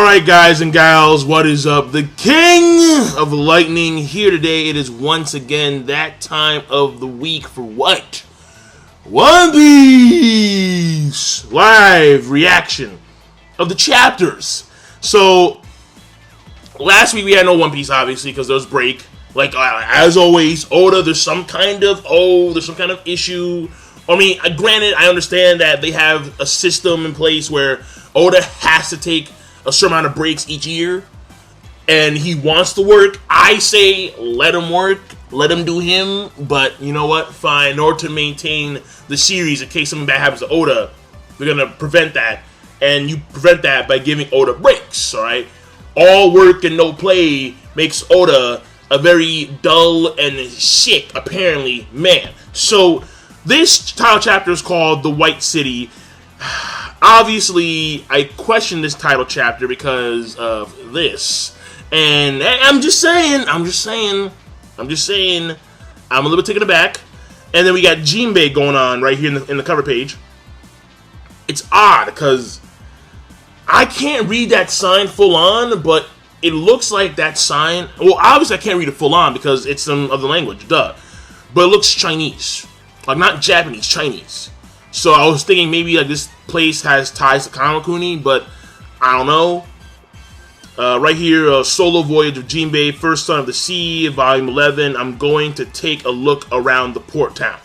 Alright, guys and gals, what is up? The King of Lightning here today. It is once again that time of the week for what? One Piece live reaction of the chapters. So, last week we had no One Piece, obviously, because there was break. Like, as always, Oda, there's some kind of issue. I mean, granted, I understand that they have a system in place where Oda has to take a certain amount of breaks each year, and he wants to work. I say let him work, let him do him, but you know what, fine. In order to maintain the series, in case something bad happens to Oda, we're going to prevent that, and you prevent that by giving Oda breaks, alright? All work and no play makes Oda a very dull and sick, apparently, man. So, this title chapter is called The White City. Obviously, I question this title chapter because of this. And I'm just saying, I'm a little bit taken aback. And then we got Jinbei going on right here in the cover page. It's odd because I can't read that sign full on, but it looks like that sign. Well, obviously I can't read it full on because it's some other language, duh. But it looks Chinese. Like, not Japanese, Chinese. So I was thinking maybe like this place has ties to Kamakuni, but I don't know. Right here, Solo Voyage of Jinbei, First Son of the Sea, Volume 11. I'm going to take a look around the port town.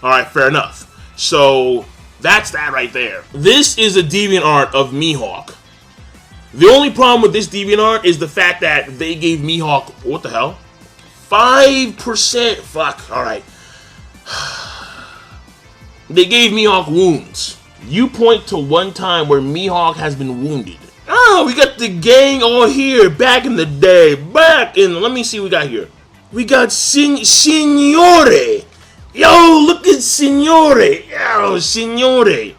Alright, fair enough. So, that's that right there. This is a DeviantArt of Mihawk. The only problem with this DeviantArt is the fact that they gave Mihawk, what the hell? 5%, fuck, alright. They gave Mihawk wounds. You point to one time where Mihawk has been wounded. Oh, we got the gang all here back in the day. Let me see what we got here. We got Signore. Yo, look at Signore. Yo, Signore.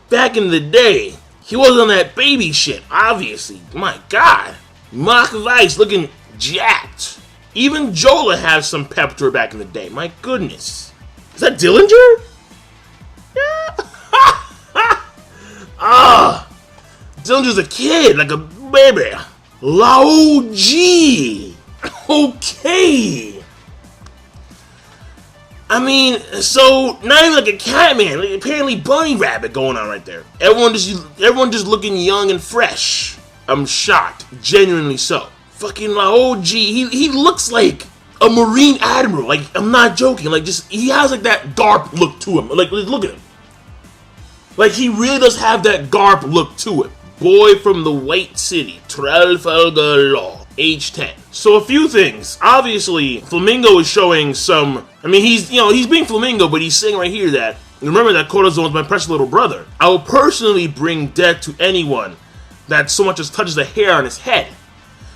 Back in the day. He wasn't on that baby shit, obviously. My God. Mach Weiss looking jacked. Even Jola has some pep to her back in the day. My goodness. Is that Dillinger? Dillinger's a kid, like a baby. Lao G. Okay. I mean, so not even like a cat man, like apparently bunny rabbit going on right there. Everyone just looking young and fresh. I'm shocked, genuinely so. Fucking Lao G. He looks like a Marine Admiral. Like, I'm not joking. Like, he has like that Garp look to him. Like, look at him. Like, he really does have that Garp look to him. Boy from the White City, Trafalgar Law, age 10. So a few things. Obviously, Flamingo is showing some. I mean, he's being Flamingo, but he's saying right here that remember that Corazon is my precious little brother. I will personally bring death to anyone that so much as touches a hair on his head.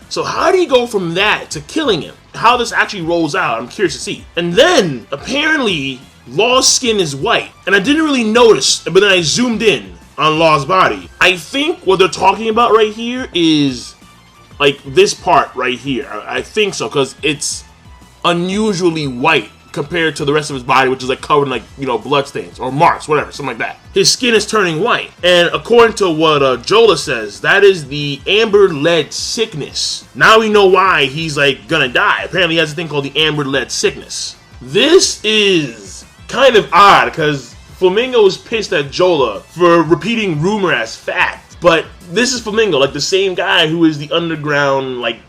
So how do you go from that to killing him? How this actually rolls out, I'm curious to see. And then apparently, Law's skin is white, and I didn't really notice, but then I zoomed in on Law's body. I think what they're talking about right here is like this part right here. I think so, because it's unusually white compared to the rest of his body, which is like covered in like, you know, bloodstains or marks, whatever, something like that. His skin is turning white, and according to what Jola says, that is the amber lead sickness. Now we know why he's like gonna die. Apparently he has a thing called the amber lead sickness. This is kind of odd because Flamingo is pissed at Jola for repeating rumor as fact, but this is Flamingo, like the same guy who is the underground, like,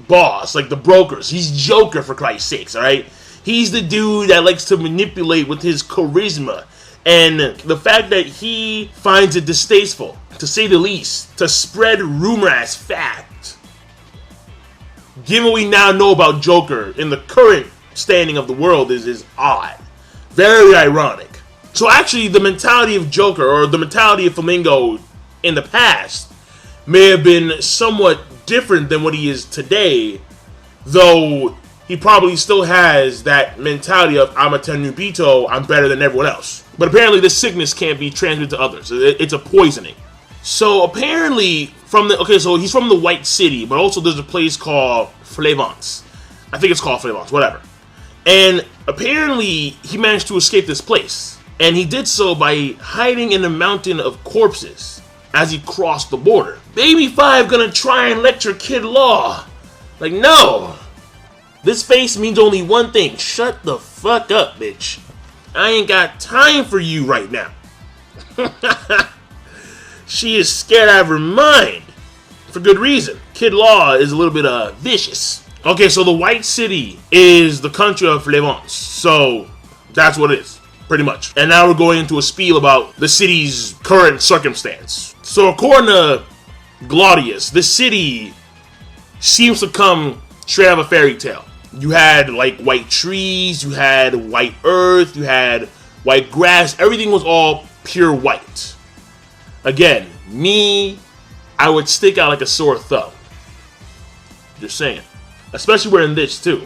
boss, like the brokers. He's Joker, for Christ's sakes, alright? He's the dude that likes to manipulate with his charisma, and the fact that he finds it distasteful, to say the least, to spread rumor as fact, given what we now know about Joker in the current standing of the world, is odd. Very ironic. So actually, the mentality of Joker, or the mentality of Flamingo in the past, may have been somewhat different than what he is today, though he probably still has that mentality of, I'm a Tenryubito, I'm better than everyone else. But apparently this sickness can't be transmitted to others. It's a poisoning. So apparently, so he's from the White City, but also there's a place called Flavance. I think it's called Flavance, whatever. And apparently, he managed to escape this place. And he did so by hiding in a mountain of corpses. as he crossed the border. Baby 5 gonna try and lecture Kid Law. Like, no. This face means only one thing. Shut the fuck up, bitch. I ain't got time for you right now. She is scared out of her mind. For good reason. Kid Law is a little bit vicious. Okay, so the White City is the country of Levance. So that's what it is, pretty much. And now we're going into a spiel about the city's current circumstance. So according to Claudius, this city seems to come straight out of a fairy tale. You had like white trees, you had white earth, you had white grass. Everything was all pure white. Again, I would stick out like a sore thumb. Just saying. Especially wearing this too.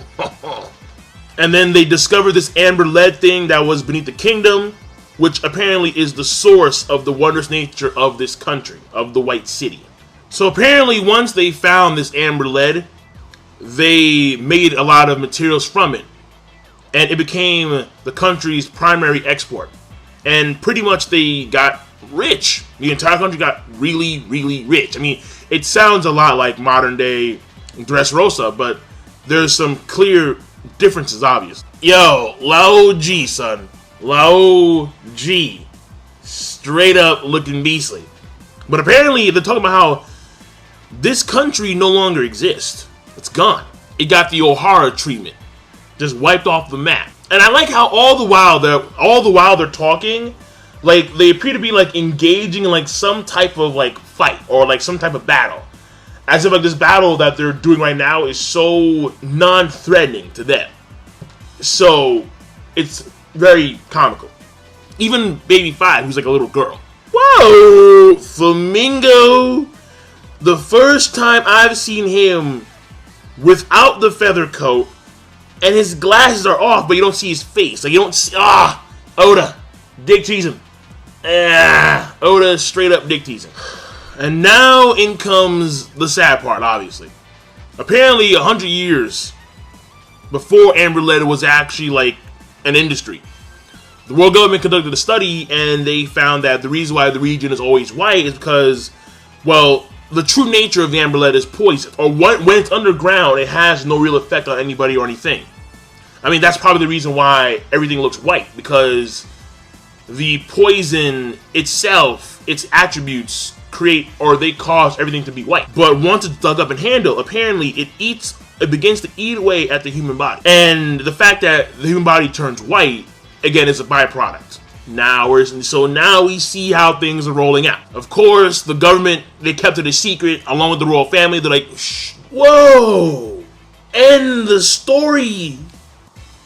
And then they discovered this amber lead thing that was beneath the kingdom, which apparently is the source of the wondrous nature of this country, of the White City. So apparently once they found this amber lead, they made a lot of materials from it. And it became the country's primary export. And pretty much they got rich. The entire country got really, really rich. I mean, it sounds a lot like modern day Dressrosa, but there's some clear differences, obvious. Yo, Lao G, son. Lao G. Straight up looking beastly. But apparently, they're talking about how this country no longer exists. It's gone. It got the O'Hara treatment. Just wiped off the map. And I like how all the while they're talking, like they appear to be like engaging in like some type of like fight or like some type of battle. As if like this battle that they're doing right now is so non-threatening to them. So it's very comical. Even Baby 5, who's like a little girl. Whoa! Flamingo! The first time I've seen him without the feather coat, and his glasses are off, but you don't see his face. Like you don't see. Oda, dick teasing. Oda straight up dick teasing. And now in comes the sad part, obviously. Apparently, 100 years before amber lead was actually like an industry, the world government conducted a study, and they found that the reason why the region is always white is because, well, the true nature of the amber lead is poison. Or when it's underground, it has no real effect on anybody or anything. I mean, that's probably the reason why everything looks white, because the poison itself, its attributes, they cause everything to be white. But once it's dug up and handled, apparently it begins to eat away at the human body. And the fact that the human body turns white, again, is a byproduct. Now we see how things are rolling out. Of course, the government, they kept it a secret, along with the royal family. They're like, shh, whoa, and the story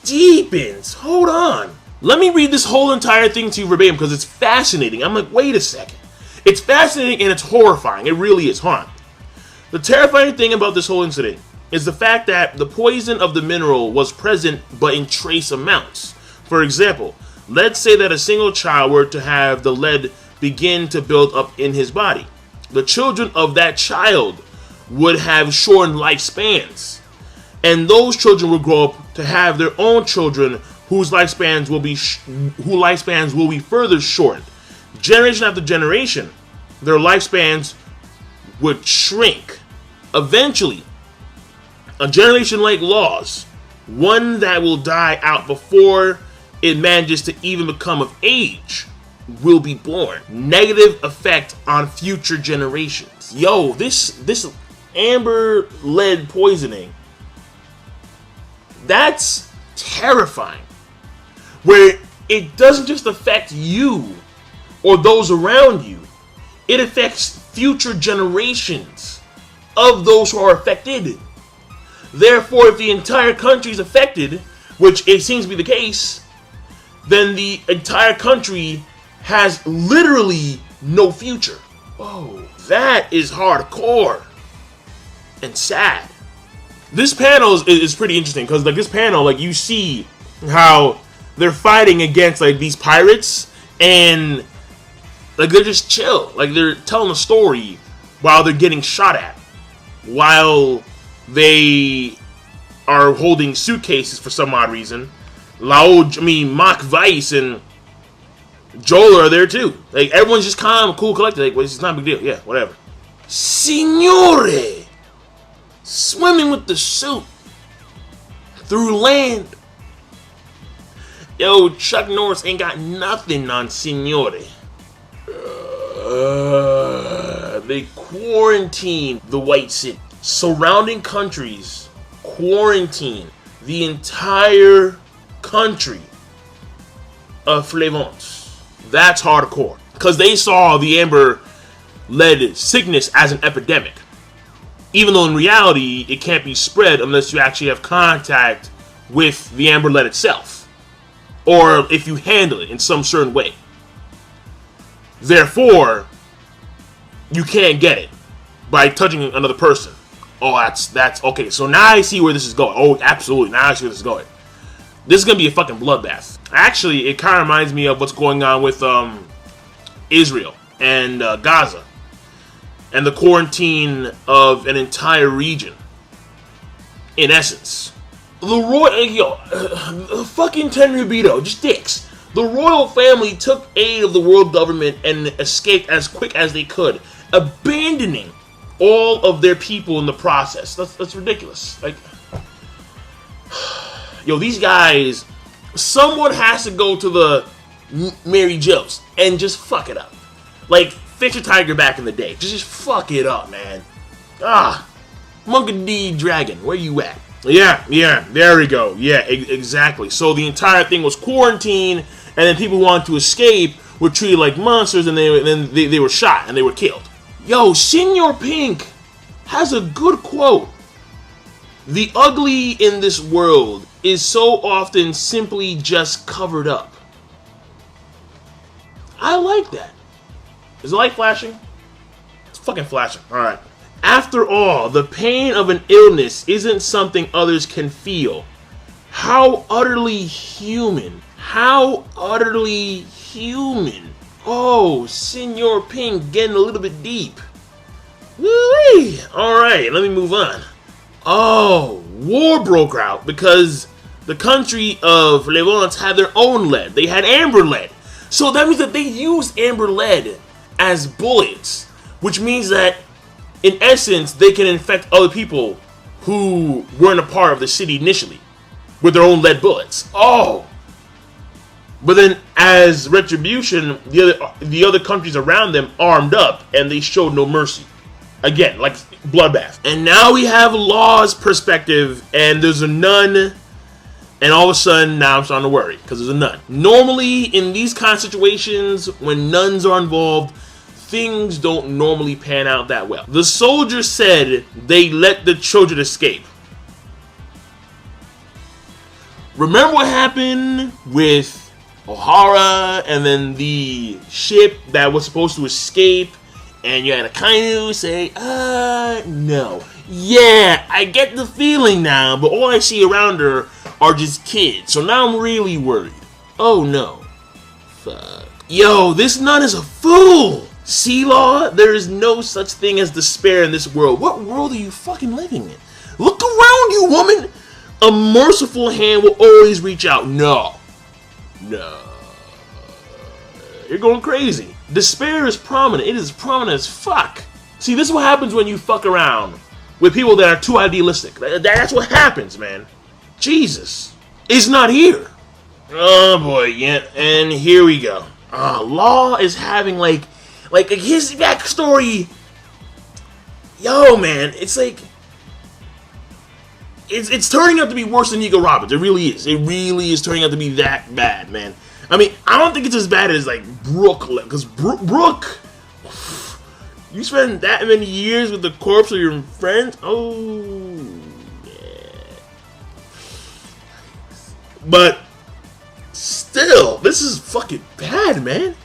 deepens. Hold on. Let me read this whole entire thing to you verbatim, because it's fascinating. I'm like, wait a second. It's fascinating and it's horrifying. It really is, huh? The terrifying thing about this whole incident is the fact that the poison of the mineral was present, but in trace amounts. For example, let's say that a single child were to have the lead begin to build up in his body. The children of that child would have shortened lifespans. And those children will grow up to have their own children whose lifespans will be further shortened. Generation after generation, their lifespans would shrink. Eventually, a generation like Law's, one that will die out before it manages to even become of age, will be born. Negative effect on future generations. Yo, this amber lead poisoning, that's terrifying. Where it doesn't just affect you or those around you, it affects future generations of those who are affected. Therefore, if the entire country is affected, which it seems to be the case, then the entire country has literally no future. Oh, that is hardcore and sad. This panel is pretty interesting, because like this panel, like you see how they're fighting against like these pirates, and like they're just chill, like they're telling a story while they're getting shot at, while they are holding suitcases for some odd reason. Mach Weiss and Joel are there too. Like, everyone's just calm, cool, collected. Like, well, it's not a big deal. Yeah, whatever. Signore! Swimming with the suit through land. Yo, Chuck Norris ain't got nothing on Signore. They quarantine the White City. Surrounding countries quarantine the entire country of Flevance. That's hardcore. Because they saw the amber-led sickness as an epidemic. Even though in reality, it can't be spread unless you actually have contact with the amber-led itself. Or if you handle it in some certain way. Therefore, you can't get it by touching another person. Oh, that's okay. So now I see where this is going. Oh, absolutely. Now I see where this is going. This is going to be a fucking bloodbath. Actually, it kind of reminds me of what's going on with Israel and Gaza. And the quarantine of an entire region. In essence. The fucking Tenryubito, just dicks. The royal family took aid of the world government and escaped as quick as they could, abandoning all of their people in the process. That's ridiculous. Like, yo, these guys, someone has to go to the Mary Jo's and just fuck it up. Like Fisher Tiger back in the day. Just fuck it up, man. Monkey D. Dragon, where you at? Yeah, there we go. Yeah, exactly. So the entire thing was quarantine, and then people who wanted to escape were treated like monsters, and then they were shot, and they were killed. Yo, Senor Pink has a good quote. The ugly in this world is so often simply just covered up. I like that. Is the light flashing? It's fucking flashing. Alright. After all, the pain of an illness isn't something others can feel. How utterly human. How utterly human. Oh, Senor Pink getting a little bit deep. Woo-wee. Alright, let me move on. Oh, war broke out because the country of Levant had their own lead. They had amber lead. So that means that they used amber lead as bullets, which means that in essence, they can infect other people who weren't a part of the city initially with their own lead bullets. Oh! But then, as retribution, the other countries around them armed up, and they showed no mercy. Again, like bloodbath. And now we have Law's perspective, and there's a nun, and all of a sudden, now I'm starting to worry, because there's a nun. Normally, in these kind of situations, when nuns are involved, things don't normally pan out that well. The soldiers said they let the children escape. Remember what happened with O'Hara and then the ship that was supposed to escape, and you had Akainu say, no. Yeah, I get the feeling now, but all I see around her are just kids, so now I'm really worried. Oh no. Fuck. Yo, this nun is a fool! See, Law, there is no such thing as despair in this world. What world are you fucking living in? Look around you, woman! A merciful hand will always reach out. No. You're going crazy. Despair is prominent. It is prominent as fuck. See, this is what happens when you fuck around with people that are too idealistic. That's what happens, man. Jesus. It's not here. Oh, boy, yeah. And here we go. Law is having, like his backstory. Yo, man, it's like it's turning out to be worse than Nico Robbins. It really is. It really is turning out to be that bad, man. I mean, I don't think it's as bad as like Brooke, because Brooke, you spend that many years with the corpse of your friends. Oh, yeah. But still, this is fucking bad, man.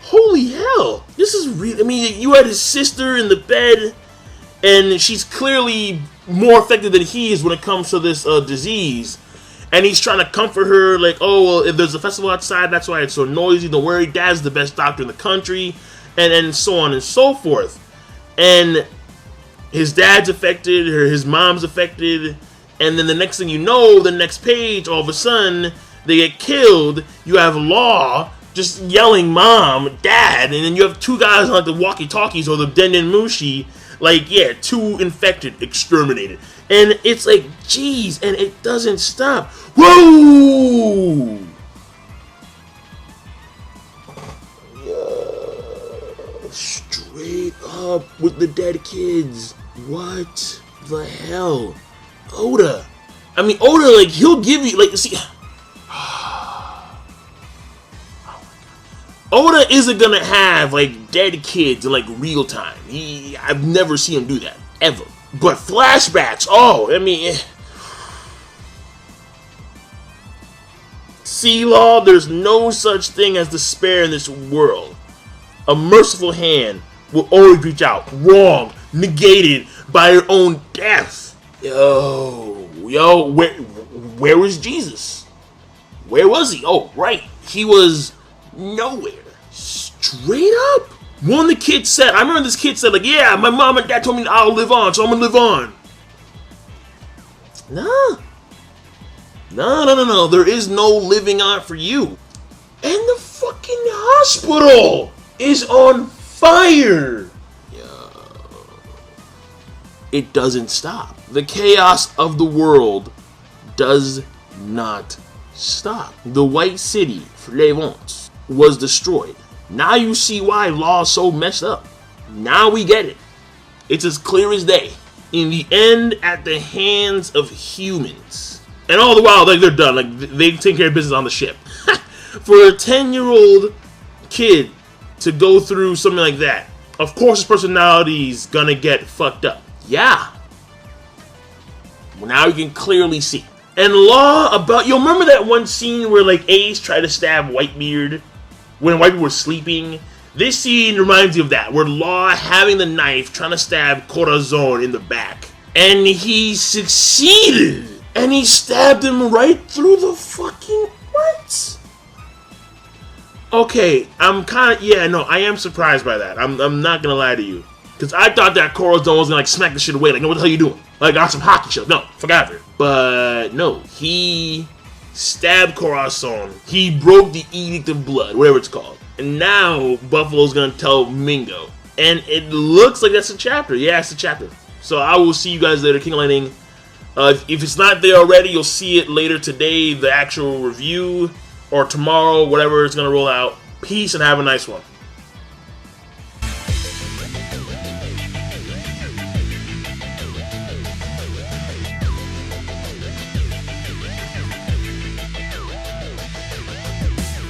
Holy hell. This is really... I mean, you had his sister in the bed, and she's clearly more affected than he is when it comes to this disease. And he's trying to comfort her, like, oh, well, if there's a festival outside, that's why it's so noisy. Don't worry, Dad's the best doctor in the country. And so on and so forth. And his dad's affected, or his mom's affected. And then the next thing you know, the next page, all of a sudden, they get killed. You have Law just yelling mom, dad, and then you have two guys on like the walkie-talkies or the Denden Mushi, like, yeah, two infected, exterminated. And it's like, geez, and it doesn't stop. Whoa! Yeah, straight up with the dead kids. What the hell? Oda. I mean, Oda, like, he'll give you, like, see... Oda isn't gonna have, like, dead kids in, like, real time. I've never seen him do that. Ever. But flashbacks, oh, I mean... See, Law, there's no such thing as despair in this world. A merciful hand will always reach out. Wrong. Negated by your own death. Yo, where was Jesus? Where was he? Oh, right. He was nowhere. Straight up. One of the kids said, I remember this kid said, like, yeah, my mom and dad told me I'll live on, so I'm gonna live on. Nah. No. There is no living on for you. And the fucking hospital is on fire. It doesn't stop. The chaos of the world does not stop. The White City, Flevant, was destroyed. Now you see why Law is so messed up. Now we get it. It's as clear as day. In the end, at the hands of humans. And all the while, like, they're done. Like, they take care of business on the ship. For a 10-year-old kid to go through something like that, of course his personality's gonna get fucked up. Yeah. Well, now you can clearly see. And Law about... You'll remember that one scene where, like, Ace tried to stab Whitebeard when Whitebeard was sleeping? This scene reminds you of that, where Law having the knife trying to stab Corazon in the back. And he succeeded! And he stabbed him right through the fucking... What? Okay, I'm kind of... Yeah, no, I am surprised by that. I'm not gonna lie to you. Because I thought that Corazon was gonna, like, smack the shit away. Like, no, what the hell you doing? Like, on some hockey shit. No, forgot it. But, no. He stabbed Corazon. He broke the Edict of Blood, whatever it's called. And now, Buffalo's gonna tell Mingo. And it looks like that's a chapter. Yeah, it's a chapter. So I will see you guys later. King of Lightning. If it's not there already, you'll see it later today, the actual review, or tomorrow, whatever it's gonna roll out. Peace and have a nice one.